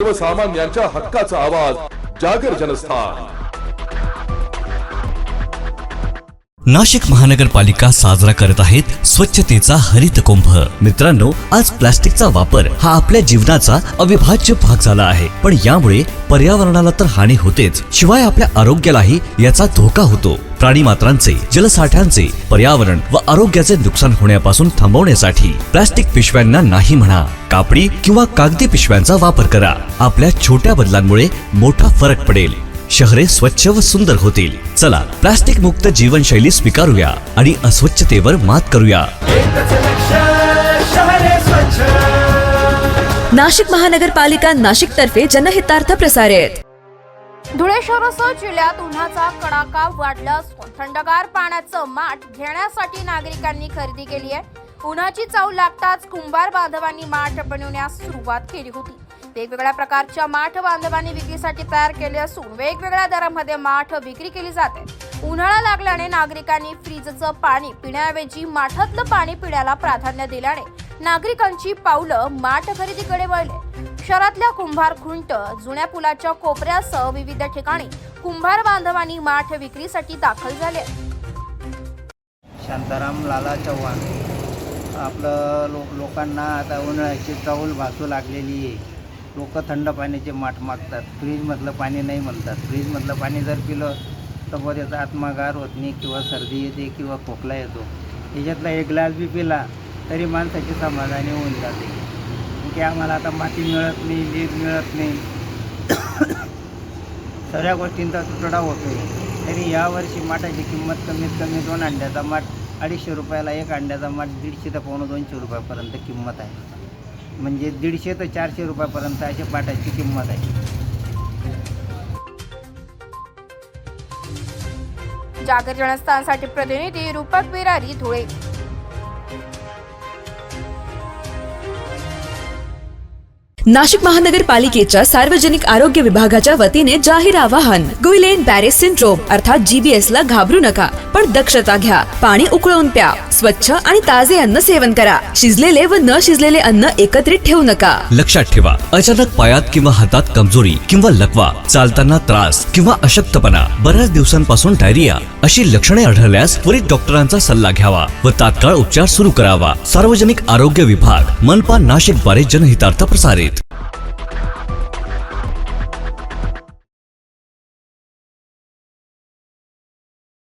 सर्वसामान्यांच्या हक्काचा आवाज जागर जनस्थान। नाशिक महानगरपालिका साजरा करत आहेत स्वच्छतेचा हरित कुंभ। मित्रांनो, आज प्लास्टिकचा वापर हा आपल्या जीवनाचा अविभाज्य भाग झाला आहे, पण यामुळे पर्यावरणाला तर हानी होतेच, शिवाय आपल्या आरोग्यालाही याचा धोका होतो। प्राणी मात्रांचे, जलसाठ्यांचे, पर्यावरण व आरोग्याचे नुकसान होण्यापासून थांबवण्यासाठी प्लास्टिक पिशव्यांना नाही म्हणा, कापडी किंवा कागदी पिशव्यांचा वापर करा। आपल्या छोट्या बदलांमुळे मोठा फरक पडेल, शहरे स्वच्छ व सुंदर होतील। चला, प्लास्टिक मुक्त जीवनशैली स्वीकारूया आणि अस्वच्छतेवर मात करूया। नाशिक महानगरपालिका नाशिक तर्फे जनहितार्थ प्रसारित। धुळे शहरासह जिल्ह्यात उन्हाचा कडाका वाढला असून थंडगार पाण्याचं माठ घेण्यासाठी नागरिकांनी खरेदी केली आहे। उन्हाची चाव लागताच कुंभार बांधवांनी माठ बनवण्यास सुरुवात केली होती। वेगवेगळ्या प्रकारच्या माठ बांधवांनी विक्रीसाठी तयार केले असून वेगवेगळ्या दरामध्ये माठ विक्री केली जाते। उन्हाळा लागल्याने नागरिकांनी फ्रीजचं पाणी पिण्याऐवजी माठातलं पाणी पिण्याला प्राधान्य दिल्याने नागरिकांची पावलं माठ खरेदीकडे वळले। शहरातल्या कुंभार खुंट, जुन्या पुलाच्या कोपऱ्यासह विविध ठिकाणी कुंभार बांधवांनी माठ विक्रीसाठी दाखल झाले। शांताराम लाला चव्हाण, आपलं लोकांना आता उन्हाळ्याची चाहूल भासू लागलेली आहे। लोक थंड पाण्याचे माठ मागतात, फ्रीजमधलं पाणी नाही म्हणतात। फ्रीजमधलं पाणी जर पिलं तर मग त्याचा आत्मा गार होत नाही किंवा सर्दी येते किंवा खोकला येतो। याच्यातला एक ग्लास बी पिला तरी माणसाची समाधानी होऊन जाते की आम्हाला आता माती मिळत नाही, लीज मिळत नाही, सगळ्या गोष्टींचा तुटवडा होतो आहे। तरी यावर्षी माठाची किंमत कमीत कमी 2 अंड्याचा माठ 250 रुपयाला, 1 अंड्याचा माठ 150 ते पावणे 200 रुपयापर्यंत किंमत आहे। म्हणजे 150 ते 400 रुपयापर्यंत अशी माठाची किंमत आहे। जागर जनस्थानसाठी प्रतिनिधी रूपक बिरारी, धुळे। नाशिक महानगरपालिकेच्या सार्वजनिक आरोग्य विभागाच्या वतीने जाहीर आवाहन। गुइलेन बॅरे सिंड्रोम अर्थात GBS ला घाबरू नका, पण दक्षता घ्या। पाणी उकळून प्या, स्वच्छ आणि ताजे अन्न सेवन करा। शिजलेले व न शिजलेले अन्न एकत्रित ठेवू नका। लक्षात ठेवा, अचानक पायात किंवा हातात कमजोरी किंवा लकवा, चालताना त्रास किंवा अशक्तपणा, बऱ्याच दिवसांपासून डायरिया अशी लक्षणे आढळल्यास त्वरित डॉक्टरांचा सल्ला घ्यावा व तात्काळ उपचार सुरू करावा। सार्वजनिक आरोग्य विभाग, मनपा नाशिक द्वारे जनहितार्थ प्रसारित।